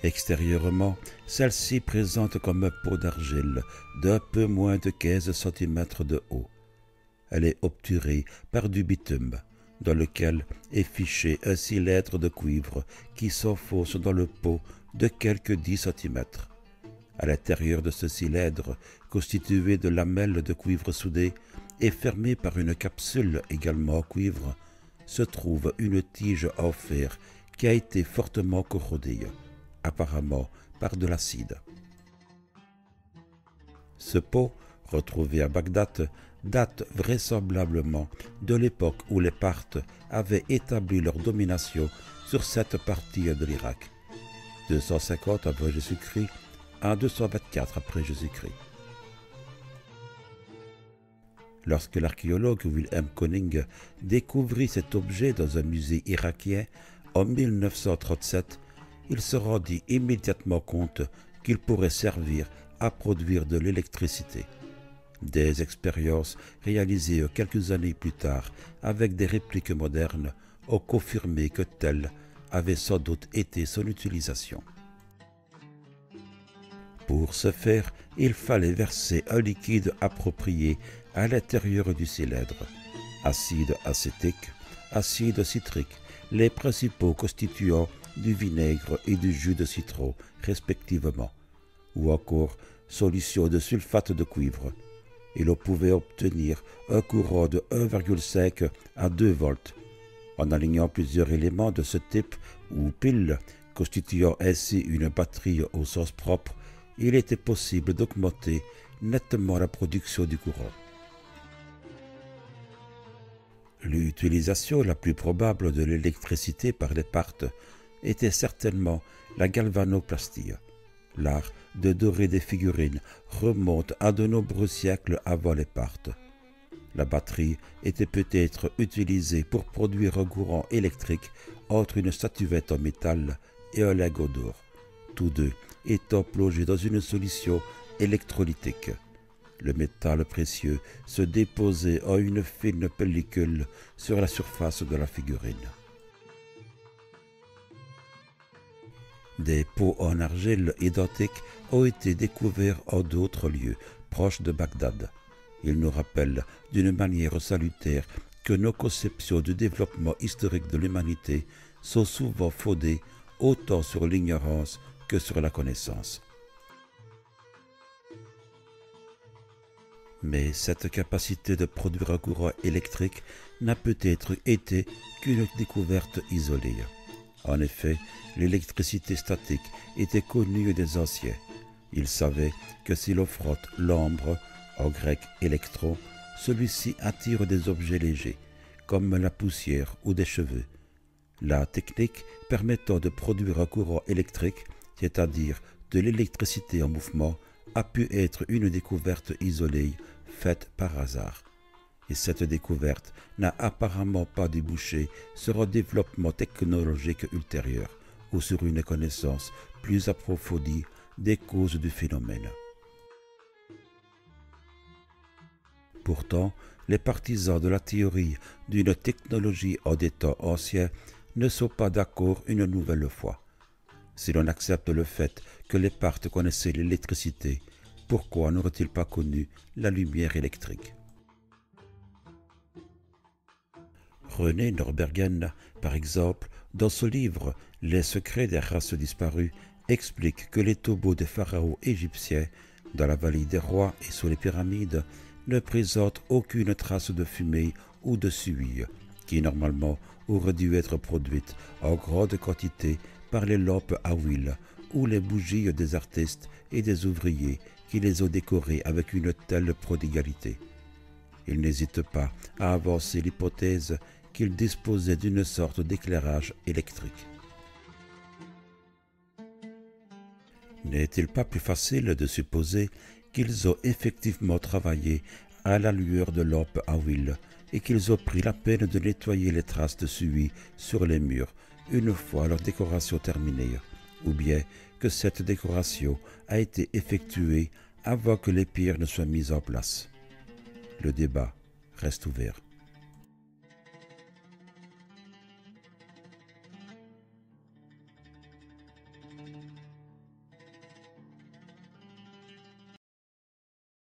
Extérieurement, celle-ci présente comme un pot d'argile d'un peu moins de 15 cm de haut. Elle est obturée par du bitume, dans lequel est fiché un cylindre de cuivre qui s'enfonce dans le pot de quelques 10 cm. À l'intérieur de ce cylindre, constitué de lamelles de cuivre soudées et fermé par une capsule également en cuivre, se trouve une tige en fer qui a été fortement corrodée, apparemment par de l'acide. Ce pot, retrouvé à Bagdad, date vraisemblablement de l'époque où les Parthes avaient établi leur domination sur cette partie de l'Irak, 250 après Jésus-Christ à 224 après Jésus-Christ. Lorsque l'archéologue Wilhelm Koning découvrit cet objet dans un musée irakien en 1937, il se rendit immédiatement compte qu'il pourrait servir à produire de l'électricité. Des expériences réalisées quelques années plus tard avec des répliques modernes ont confirmé que telle avait sans doute été son utilisation. Pour ce faire, il fallait verser un liquide approprié à l'intérieur du cylindre. Acide acétique, acide citrique, les principaux constituants du vinaigre et du jus de citron, respectivement, ou encore solution de sulfate de cuivre. Et l'on pouvait obtenir un courant de 1,5 à 2 volts. En alignant plusieurs éléments de ce type ou piles, constituant ainsi une batterie au sens propre, il était possible d'augmenter nettement la production du courant. L'utilisation la plus probable de l'électricité par les Parthes était certainement la galvanoplastie. L'art de dorer des figurines remonte à de nombreux siècles avant les Parthes. La batterie était peut-être utilisée pour produire un courant électrique entre une statuette en métal et un lingot d'or, tous deux étant plongés dans une solution électrolytique. Le métal précieux se déposait en une fine pellicule sur la surface de la figurine. Des pots en argile identiques ont été découverts en d'autres lieux, proches de Bagdad. Ils nous rappellent d'une manière salutaire que nos conceptions du développement historique de l'humanité sont souvent fondées autant sur l'ignorance que sur la connaissance. Mais cette capacité de produire un courant électrique n'a peut-être été qu'une découverte isolée. En effet, l'électricité statique était connue des anciens. Ils savaient que si l'on frotte l'ambre, en grec électron, celui-ci attire des objets légers, comme la poussière ou des cheveux. La technique permettant de produire un courant électrique, c'est-à-dire de l'électricité en mouvement, a pu être une découverte isolée faite par hasard. Et cette découverte n'a apparemment pas débouché sur un développement technologique ultérieur ou sur une connaissance plus approfondie des causes du phénomène. Pourtant, les partisans de la théorie d'une technologie en des temps anciens ne sont pas d'accord une nouvelle fois. Si l'on accepte le fait que les Parthes connaissaient l'électricité, pourquoi n'auraient-ils pas connu la lumière électrique? René Norbergen, par exemple, dans ce livre « Les secrets des races disparues », explique que les tombeaux des pharaons égyptiens, dans la vallée des rois et sous les pyramides, ne présentent aucune trace de fumée ou de suie, qui normalement aurait dû être produite en grande quantité par les lampes à huile ou les bougies des artistes et des ouvriers qui les ont décorées avec une telle prodigalité. Il n'hésite pas à avancer l'hypothèse qu'ils disposaient d'une sorte d'éclairage électrique. N'est-il pas plus facile de supposer qu'ils ont effectivement travaillé à la lueur de lampes à huile et qu'ils ont pris la peine de nettoyer les traces de suie sur les murs une fois leur décoration terminée, ou bien que cette décoration a été effectuée avant que les pierres ne soient mises en place? Le débat reste ouvert.